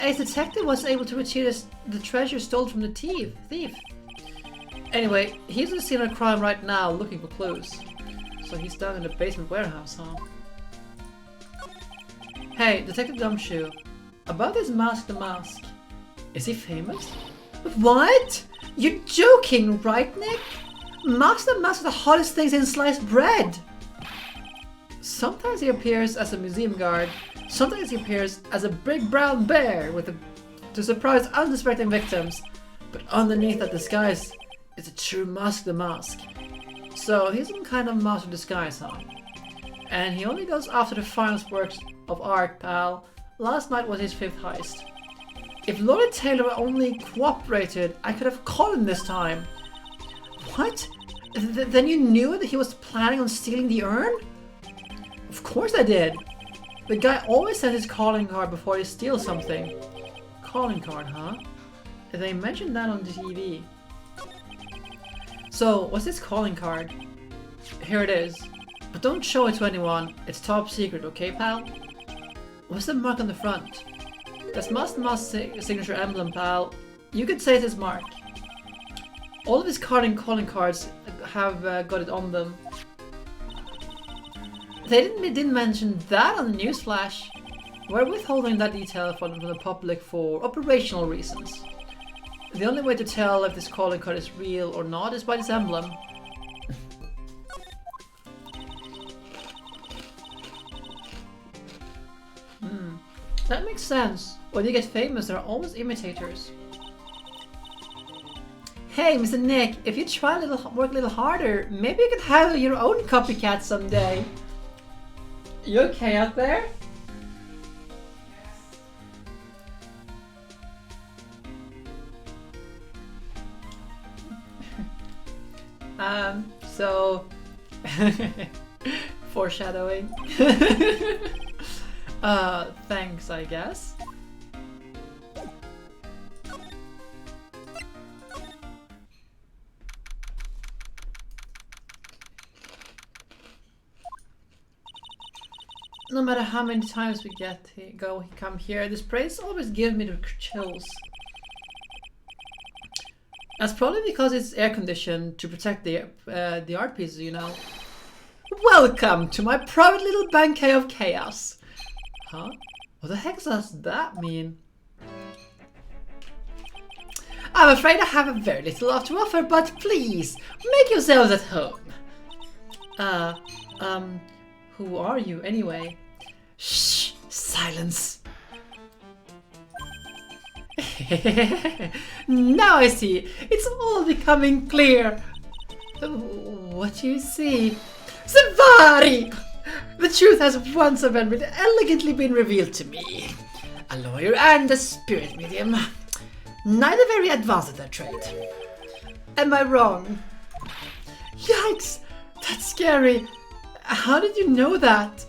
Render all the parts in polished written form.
A detective was able to retrieve the treasure stolen from the thief. Anyway, he's at the scene of a crime right now looking for clues. So he's down in the basement warehouse, huh? Hey, Detective Gumshoe. About this Mask the Mask. Is he famous? What? You're joking, right, Nick? Mask the Mask are the hottest things in sliced bread! Sometimes he appears as a museum guard. Sometimes he appears as a big brown bear to surprise unsuspecting victims. But underneath that disguise is a true Mask the Mask. So he's some kind of master disguise, huh? And he only goes after the finest works of art, pal. Last night was his 5th heist. If Lord Taylor only cooperated, I could have caught him this time. What? Then you knew that he was planning on stealing the urn? Of course I did. The guy always sends his calling card before he steals something. Calling card, huh? They mentioned that on the TV. So, what's this calling card? Here it is. But don't show it to anyone. It's top secret, okay, pal? What's the mark on the front? That's Mask the Mask's signature emblem, pal. You could say it's his mark. All of his calling cards have got it on them. They didn't mention that on the news flash. We're withholding that detail from the public for operational reasons. The only way to tell if this calling card is real or not is by this emblem. That makes sense. When you get famous, there are always imitators. Hey, Mr. Nick, if you try work a little harder, maybe you could have your own copycat someday. You okay out there? So foreshadowing. Thanks, I guess. No matter how many times we come here, this place always gives me the chills. That's probably because it's air conditioned to protect the art pieces, you know. Welcome to my private little banquet of chaos. Huh? What the heck does that mean? I'm afraid I have a very little to offer, but please make yourselves at home. Who are you anyway? Shh! Silence! Now I see! It's all becoming clear! What do you see? Savari! The truth has once again elegantly been revealed to me. A lawyer and a spirit medium. Neither very advanced at their trade. Am I wrong? Yikes! That's scary! How did you know that?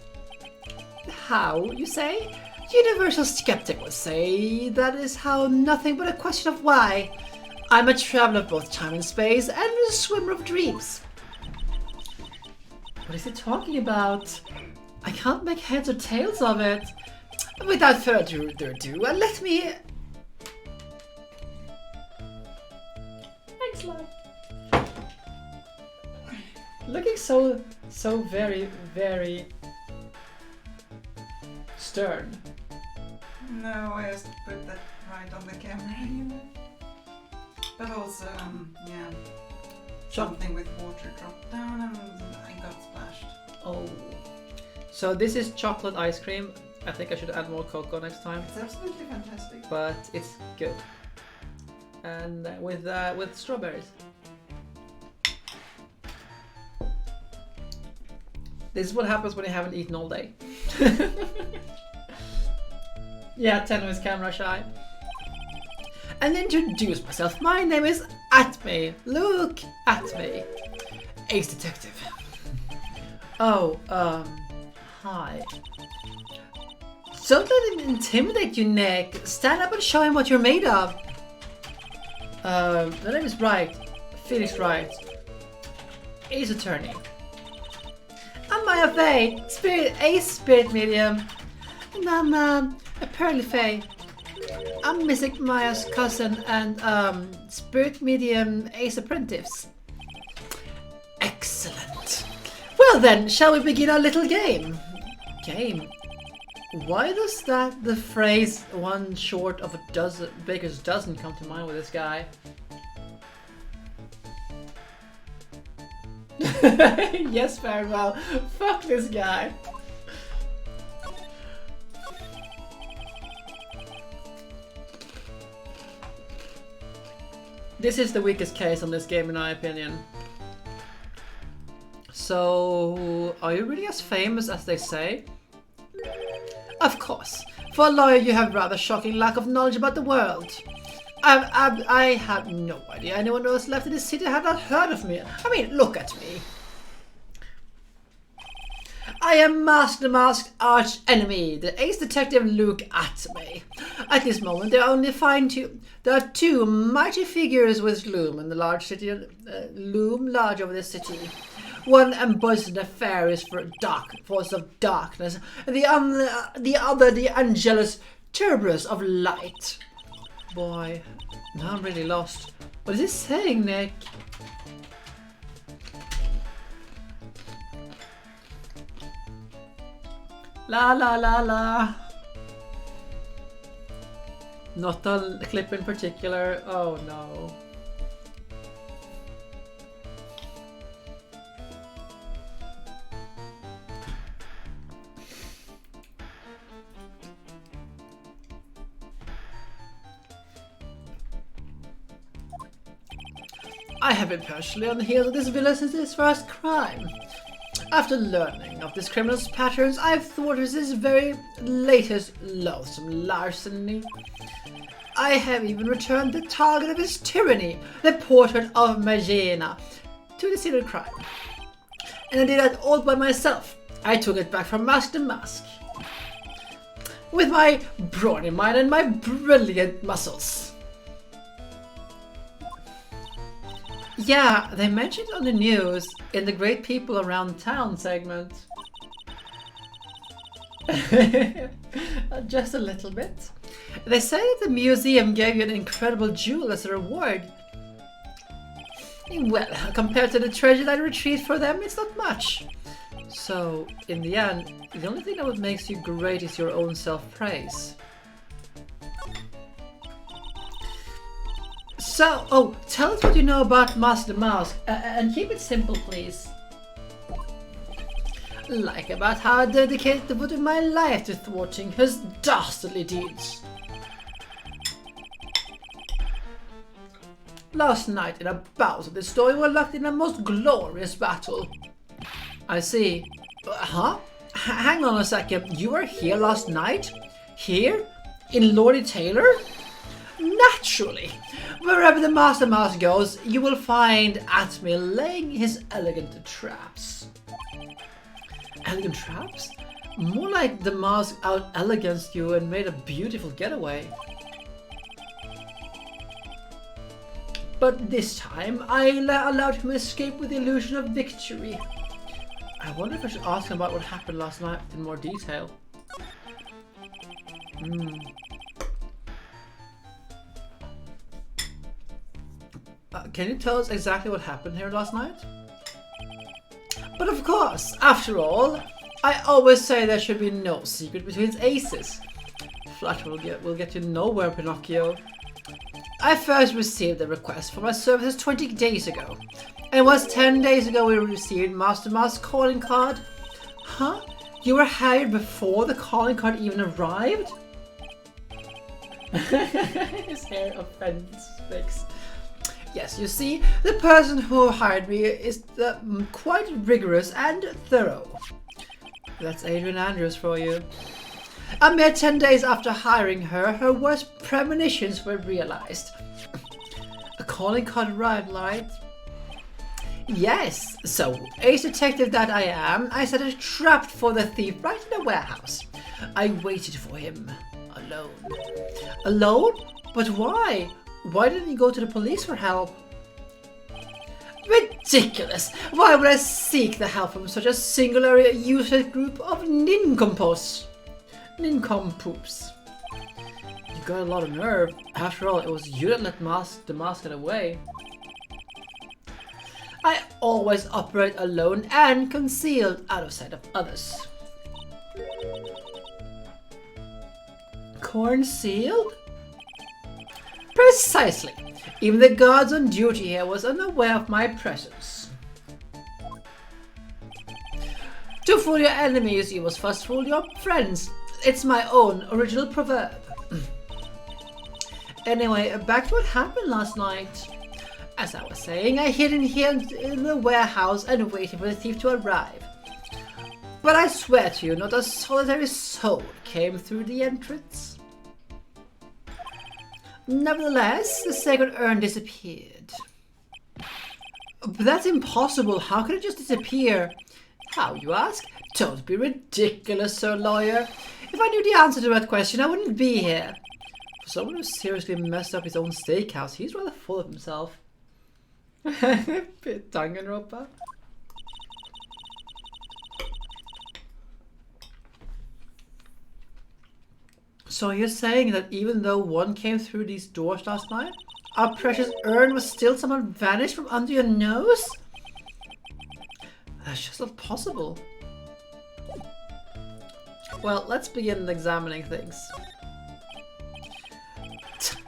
How, you say? Universal skeptic would say that is how nothing but a question of why. I'm a traveler of both time and space and a swimmer of dreams. What is he talking about? I can't make heads or tails of it. Without further ado, let me... Thanks, love. Looking so very, very stern. No, I just put that right on the camera, you know. But also, yeah, something with water dropped down and I got splashed. Oh. So this is chocolate ice cream. I think I should add more cocoa next time. It's absolutely fantastic. But it's good. And with strawberries. This is what happens when you haven't eaten all day. Yeah, Tenno is camera shy. And introduce myself. My name is Atme. Look at me. Ace Detective. Oh, hi. Don't let him intimidate you, Nick. Stand up and show him what you're made of. The name is Wright. Felix Wright. Ace Attorney. I'm Maya Faye, spirit medium. And I'm apparently Faye. I'm Mystic Maya's cousin and spirit medium Ace Apprentice. Excellent. Well then, shall we begin our little game? Game? Why does the phrase one short of a dozen baker's dozen come to mind with this guy? Yes, very well. Fuck this guy. This is the weakest case on this game in my opinion. So, are you really as famous as they say? Of course. For a lawyer you have rather shocking lack of knowledge about the world. I have no idea anyone else left in this city had not heard of me. I mean, look at me. I am Master Mask's arch enemy, the ace detective Luke Atme. At this moment, there are two mighty figures with loom in the large city, loom large over the city. One embodies the nefarious force of darkness, and the other the angelus Cerberus of light. Boy, now I'm really lost. What is he saying, Nick? La la la la. Not a clip in particular. Oh no. I have been personally on the heels of this villain since his first crime. After learning of this criminal's patterns, I've thwarted his very latest loathsome larceny. I have even returned the target of his tyranny, the portrait of Magena, to the scene of crime. And I did that all by myself. I took it back from Master Mask. With my brawny mind and my brilliant muscles. Yeah, they mentioned it on the news in the Great People Around Town segment. Just a little bit. They say that the museum gave you an incredible jewel as a reward. Well, compared to the treasure that I retrieved for them, it's not much. So, in the end, the only thing that would make you great is your own self-praise. So, oh, tell us what you know about Master Mask, and keep it simple, please. Like about how I dedicated the wood of my life to thwarting his dastardly deeds. Last night, in a bout of this story, we were locked in a most glorious battle. I see. Huh? Hang on a second. You were here last night? Here? In Lordy Taylor? Naturally! Wherever the Master Mask goes, you will find Atme laying his elegant traps. Elegant traps? More like the mask out-eleganced you and made a beautiful getaway. But this time, I allowed him to escape with the illusion of victory. I wonder if I should ask him about what happened last night in more detail. Can you tell us exactly what happened here last night? But of course, after all, I always say there should be no secret between aces. Flutter will get you nowhere, Pinocchio. I first received the request for my services 20 days ago. And it was 10 days ago we received Master Mask's calling card. Huh? You were hired before the calling card even arrived? His hair offends fix. Yes, you see, the person who hired me is quite rigorous and thorough. That's Adrian Andrews for you. A mere 10 days after hiring her, her worst premonitions were realized. A calling card arrived, right? Yes, so, ace detective that I am, I set a trap for the thief right in the warehouse. I waited for him, alone. Alone? But why? Why didn't you go to the police for help? Ridiculous! Why would I seek the help from such a singular useless group of nincompoops? Nincompoops. You You got a lot of nerve. After all, it was you that let the mask get away. I always operate alone and concealed, out of sight of others. Concealed? Precisely. Even the guards on duty here was unaware of my presence. To fool your enemies, you must first fool your friends. It's my own original proverb. Anyway, back to what happened last night. As I was saying, I hid in here in the warehouse and waited for the thief to arrive. But I swear to you, not a solitary soul came through the entrance. Nevertheless, the Sacred Urn disappeared. But that's impossible. How could it just disappear? How, you ask? Don't be ridiculous, Sir Lawyer. If I knew the answer to that question, I wouldn't be here. For someone who seriously messed up his own steakhouse, he's rather full of himself. Bit Danganronpa. So you're saying that even though one came through these doors last night, our precious urn was still someone vanished from under your nose? That's just not possible. Well, let's begin examining things.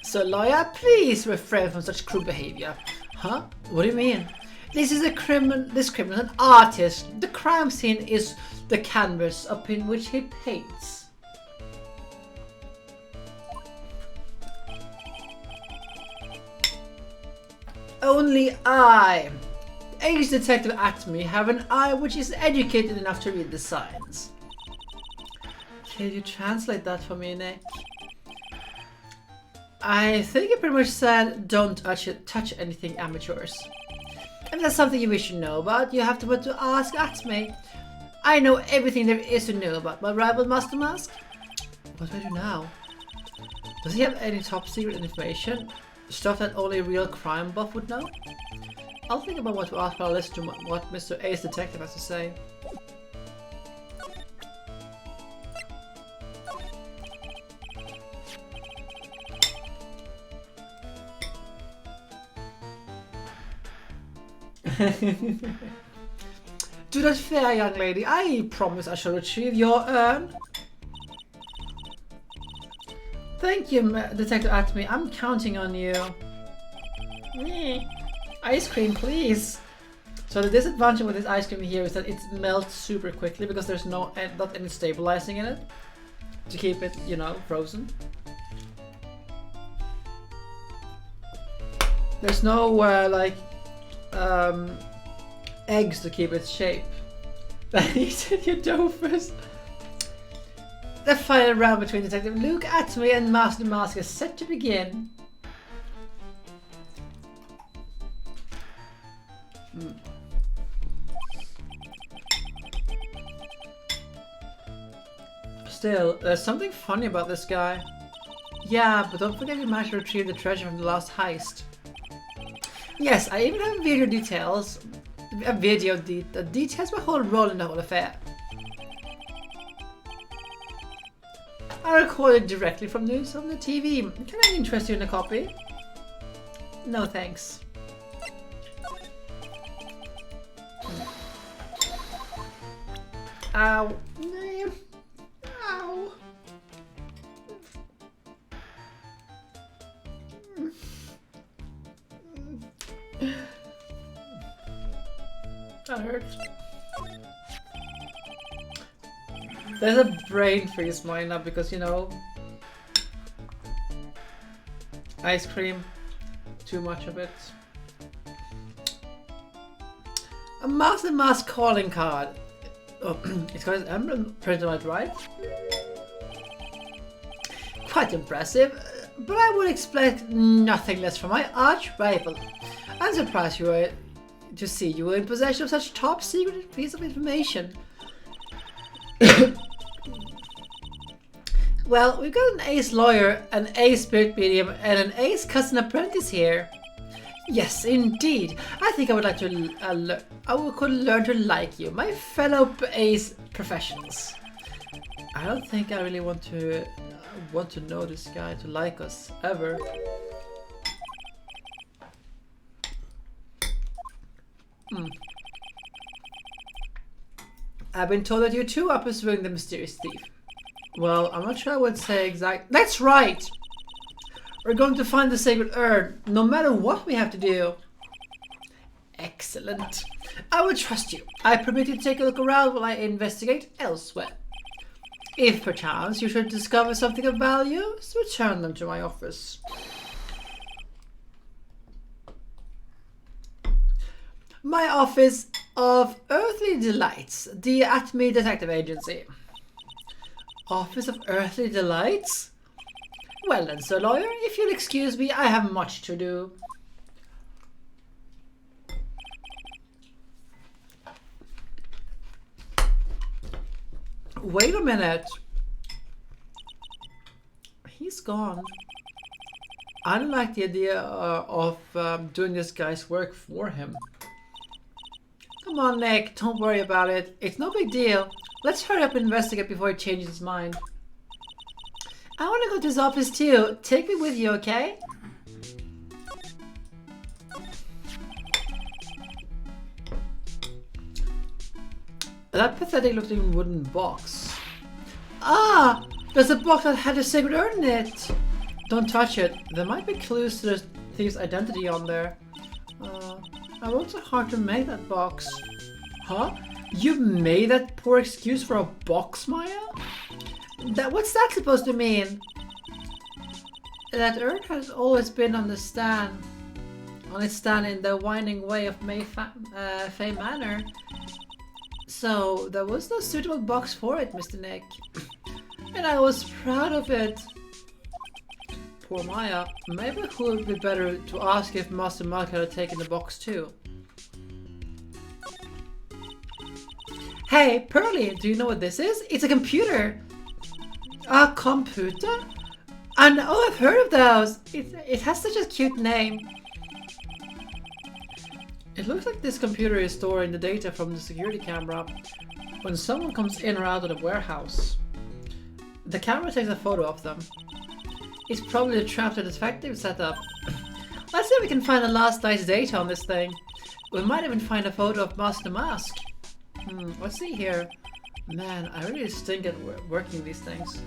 So, lawyer, please refrain from such crude behavior. Huh? What do you mean? This criminal is an artist. The crime scene is the canvas upon which he paints. Only I, Ace Detective Acme, have an eye which is educated enough to read the signs. Can you translate that for me, Nick? I think it pretty much said, don't touch anything amateurs. If there's something you wish to know about, you have to ask Acme. I know everything there is to know about my rival Master Mask. What do I do now? Does he have any top secret information? Stuff that only a real crime buff would know? I'll think about what to ask while I listen to what Mr. Ace Detective has to say. Do that fair, young lady. I promise I shall retrieve your urn. Thank you, Detective Acme. I'm counting on you. Ice cream, please. So the disadvantage with this ice cream here is that it melts super quickly because there's not any stabilizing in it to keep it, you know, frozen. There's no like eggs to keep its shape. You said your dough first. The final round between Detective Luke Acme and Master Mask is set to begin. Still, there's something funny about this guy. Yeah, but don't forget you managed to retrieve the treasure from the last heist. Yes, I even have video details. That details my whole role in the whole affair. I recorded directly from news on the TV. Can I interest you in a copy? No thanks. Ow. Ow. That hurts. There's a brain freeze mine now because, you know, ice cream, too much of it. A Master Mask calling card. Oh, it's got his emblem printed on it, right? Quite impressive, but I would expect nothing less from my arch rival. I'm surprised to see you were in possession of such top secret piece of information. Well, we've got an ace lawyer, an ace spirit medium, and an ace cousin apprentice here. Yes, indeed. I think I would like to could learn to like you, my fellow ace professionals. I don't think I really want to I want to know this guy to like us ever. I've been told that you too are pursuing the mysterious thief. Well, I'm not sure I would say exact. That's right! We're going to find the Sacred Urn, no matter what we have to do. Excellent. I will trust you. I permit you to take a look around while I investigate elsewhere. If perchance you should discover something of value, return them to my office. My office of Earthly Delights, the Acme Detective Agency. Office of Earthly Delights? Well then, sir lawyer, if you'll excuse me, I have much to do. Wait a minute. He's gone. I don't like the idea of doing this guy's work for him. Come on, Nick. Don't worry about it. It's no big deal. Let's hurry up and investigate before he changes his mind. I want to go to his office too. Take me with you, okay? That pathetic looking wooden box. Ah! There's a box that had a Sacred Urn in it! Don't touch it. There might be clues to the thief's identity on there. I worked so hard to make that box. Huh? You made that poor excuse for a box, Maya? What's that supposed to mean? That urn has always been on the stand. On its stand in the winding way of Fay Manor. So, there was no suitable box for it, Mr. Nick. And I was proud of it. Poor Maya. Maybe it would be better to ask if Master Mark had taken the box too. Hey, Pearly, do you know what this is? It's a computer! A computer? And oh, I've heard of those! It has such a cute name. It looks like this computer is storing the data from the security camera when someone comes in or out of the warehouse. The camera takes a photo of them. It's probably the trap that detective set up. Let's see if we can find the last night's data on this thing. We might even find a photo of Master Mask. Let's see here. Man, I really stink at working these things.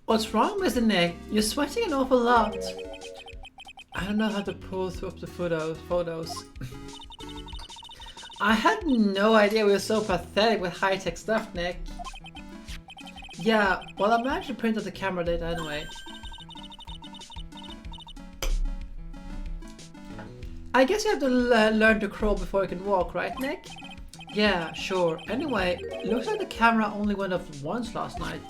What's wrong, Mr. Nick? You're sweating an awful lot. I don't know how to pull up the photos. I had no idea we were so pathetic with high-tech stuff, Nick. Yeah, well, I managed to print out the camera data anyway. I guess you have to learn to crawl before you can walk, right, Nick? Yeah, sure. Anyway, looks like the camera only went off once last night.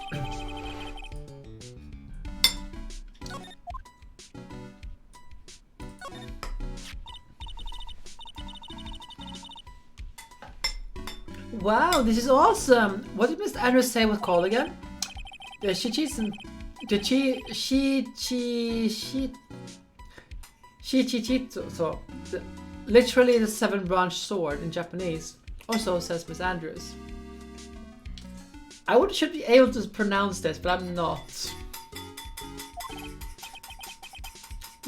Wow, this is awesome! What did Mr. Andrews say was called again? The Shichitsu. So, literally the 7-branch sword in Japanese. Or so says Miss Andrews. I should be able to pronounce this, but I'm not.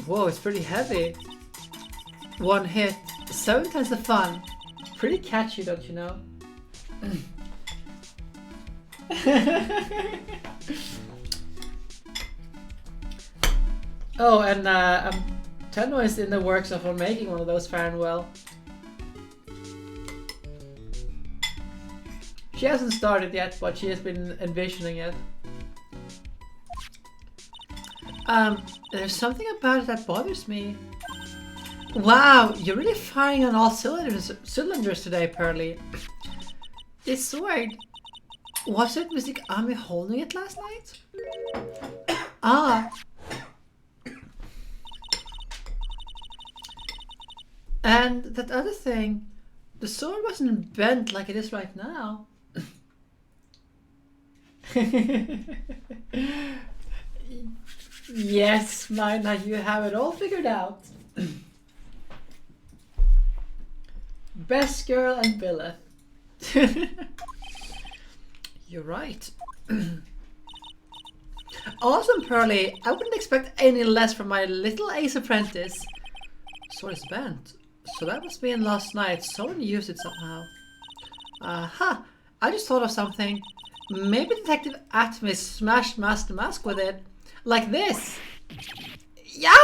Whoa, it's pretty heavy. One hit, 7 times the fun. Pretty catchy, don't you know? Oh, and Tenno is in the works of making one of those fair and well. She hasn't started yet, but she has been envisioning it. There's something about it that bothers me. Wow, you're really firing on all cylinders today, Pearly. This sword, was it Mystic Army holding it last night? Ah. And that other thing, the sword wasn't bent like it is right now. Yes, mine, now you have it all figured out. Best girl and Billeth. You're right. Awesome, Pearly. I wouldn't expect any less from my little ace apprentice. Sword is bent. So that must be in last night. Someone used it somehow. Aha! I just thought of something. Maybe Detective Atmis smashed Master Mask with it. Like this.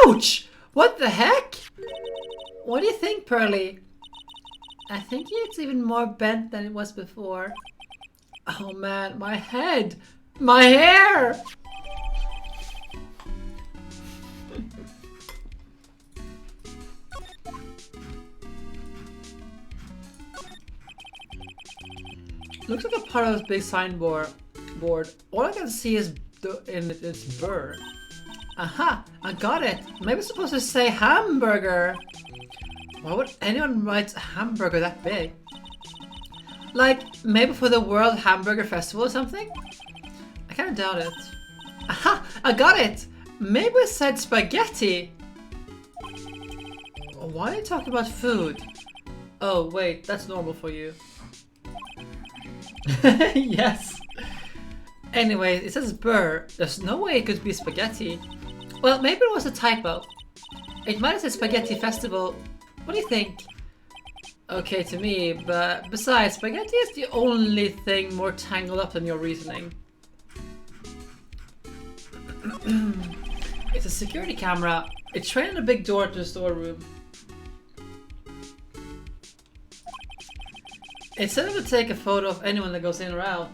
Ouch! What the heck? What do you think, Pearly? I think it's even more bent than it was before. Oh man, my head! My hair! Looks like a part of this big signboard. All I can see is its burr. Aha! I got it! Maybe it's supposed to say hamburger! Why would anyone write hamburger that big? Like, maybe for the World Hamburger Festival or something? I kinda doubt it. Aha! I got it! Maybe it said spaghetti! Why are you talking about food? Oh wait, that's normal for you. Yes. Anyway, it says burr. There's no way it could be spaghetti. Well, maybe it was a typo. It might have said spaghetti festival. What do you think? Okay to me, but besides, spaghetti is the only thing more tangled up than your reasoning. It's a security camera. It's trained on a big door to the storeroom. It said it would take a photo of anyone that goes in or out.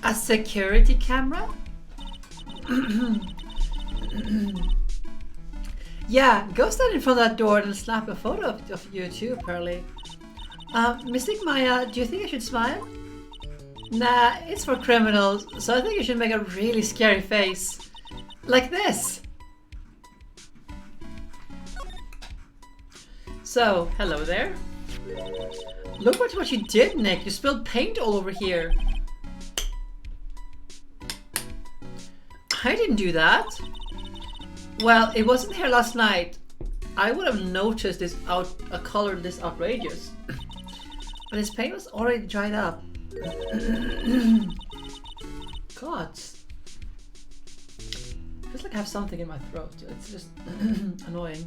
A security camera? Yeah, go stand in front of that door and snap a photo of you too, Pearly. Mystic Maya, do you think I should smile? Nah, it's for criminals, so I think you should make a really scary face. Like this. So, hello there. Look at what you did, Nick. You spilled paint all over here. I didn't do that. Well, it wasn't here last night. I would have noticed this a color this outrageous. But his paint was already dried up. God. Feels like I have something in my throat. It's just annoying.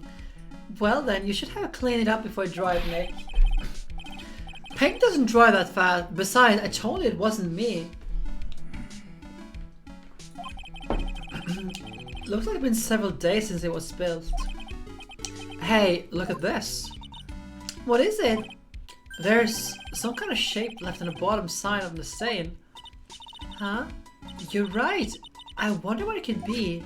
Well then, you should have cleaned it up before it dried, Nick. Paint doesn't dry that fast. Besides, I told you it wasn't me. Looks like it's been several days since it was spilled. Hey, look at this. What is it? There's some kind of shape left on the bottom side of the stain. Huh? You're right. I wonder what it could be.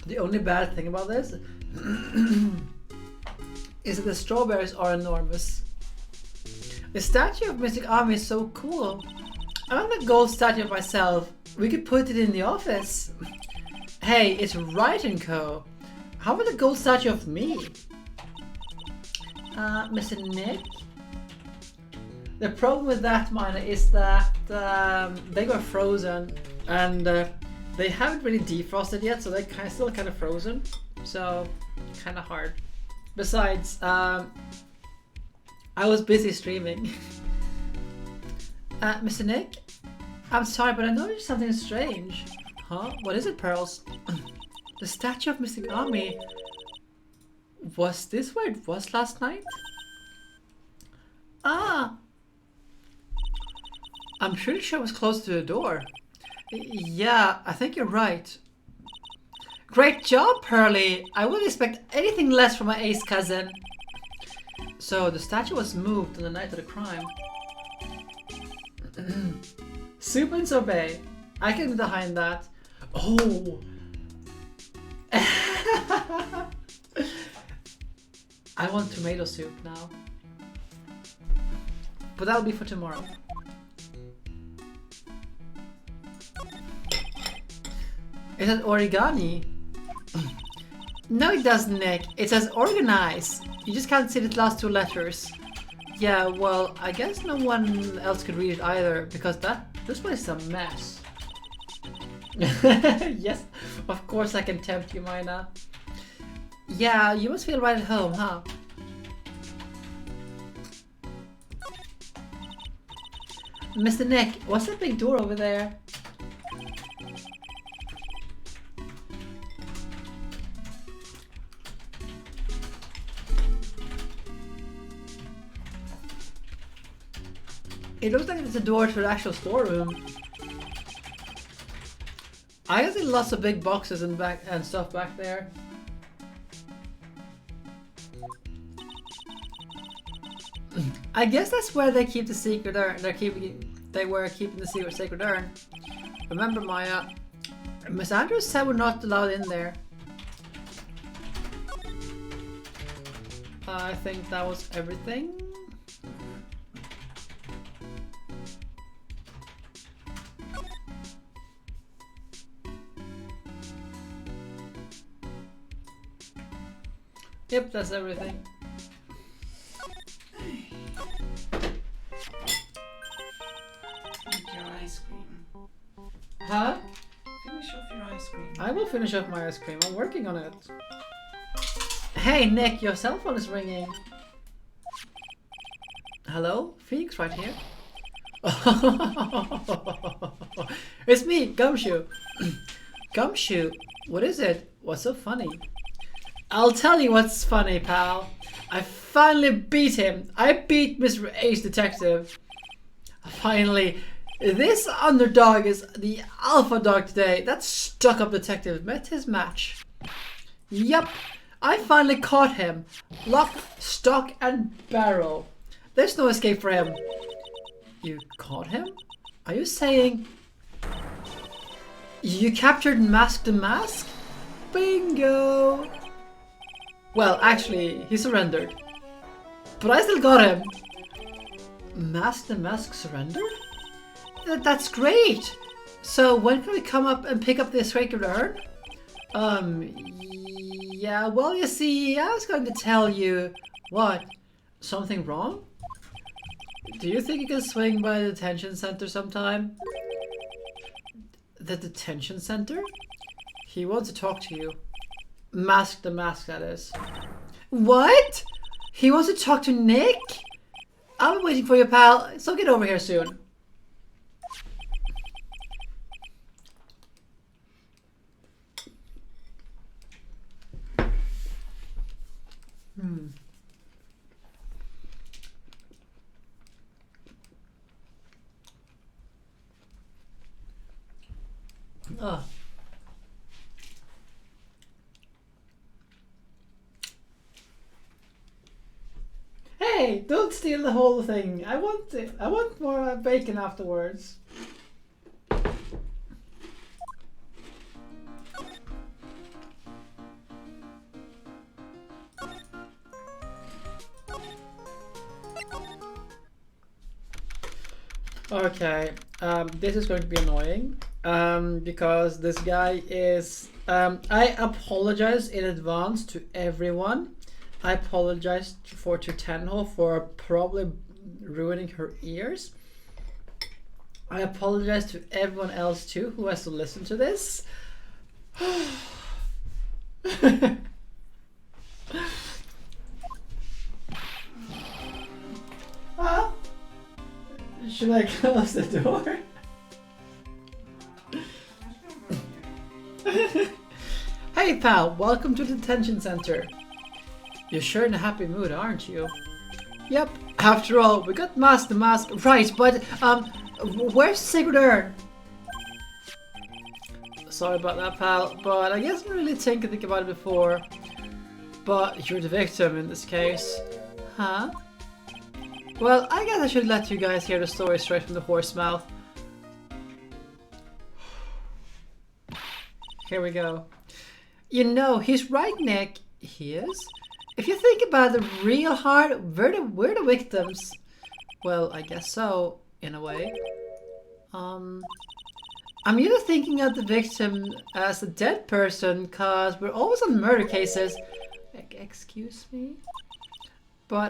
The only bad thing about this is that the strawberries are enormous. The statue of Mystic Army is so cool. I want a gold statue of myself. We could put it in the office. Hey, it's Wright and Co. How about a gold statue of me? Mr. Nick? The problem with that miner is that they got frozen and they haven't really defrosted yet, so they're still kind of frozen. So, kind of hard. Besides, I was busy streaming. Mr. Nick? I'm sorry, but I noticed something strange. Huh? What is it, Pearls? The statue of Mystic Army. Was this where it was last night? Ah! I'm pretty sure it was close to the door. Yeah, I think you're right. Great job, Pearly! I wouldn't expect anything less from my ace cousin. So, the statue was moved on the night of the crime. Soup and sorbet. I can get behind that. Oh! I want tomato soup now. But that'll be for tomorrow. It says origami. No, it doesn't, Nick. It says organize. You just can't see the last two letters. Yeah, well, I guess no one else could read it either, because this place is a mess. Yes, of course I can tempt you, Mina. Yeah, you must feel right at home, huh? Mr. Nick, what's that big door over there? It looks like it's a door to the actual storeroom. I can see lots of big boxes and stuff back there. I guess that's where they keep the secret urn. They were keeping the secret sacred urn. Remember, Maya, Miss Andrews said we're not allowed in there. I think that was everything. Yep, that's everything. Eat your ice cream. Huh? Finish off your ice cream. I will finish off my ice cream. I'm working on it. Hey, Nick, your cell phone is ringing. Hello? Phoenix right here. It's me, Gumshoe. Gumshoe, what is it? What's so funny? I'll tell you what's funny, pal. I finally beat him. I beat Mr. Ace Detective. Finally. This underdog is the alpha dog today. That stuck-up detective met his match. Yup. I finally caught him. Lock, stock, and barrel. There's no escape for him. You caught him? Are you saying you captured Mask the Mask? Bingo! Well, actually, he surrendered. But I still got him. Mask the Mask surrendered? That's great! So when can we come up and pick up the Sacred Urn? Yeah, well, you see, I was going to tell you... What? Something wrong? Do you think you can swing by the detention center sometime? The detention center? He wants to talk to you. Mask the Mask, that is. What? He wants to talk to Nick? I'll be waiting for you, pal, so get over here soon. Oh. Hey, don't steal the whole thing. I want it. I want more bacon afterwards. Okay, this is going to be annoying because this guy is... I apologize in advance to everyone. I apologize to Tenho for probably ruining her ears. I apologize to everyone else too who has to listen to this. Huh? Should I close the door? Hey pal, welcome to the detention center. You're sure in a happy mood, aren't you? Yep, after all, we got Mask the Mask right, but where's Sacred Urn? Sorry about that, pal, but I guess I didn't really think about it before. But you're the victim in this case. Huh? Well, I guess I should let you guys hear the story straight from the horse's mouth. Here we go. You know, he's right, Nick. He is? If you think about it real hard, we're the victims. Well, I guess so, in a way. I'm either thinking of the victim as a dead person, cause we're always on murder cases. Excuse me?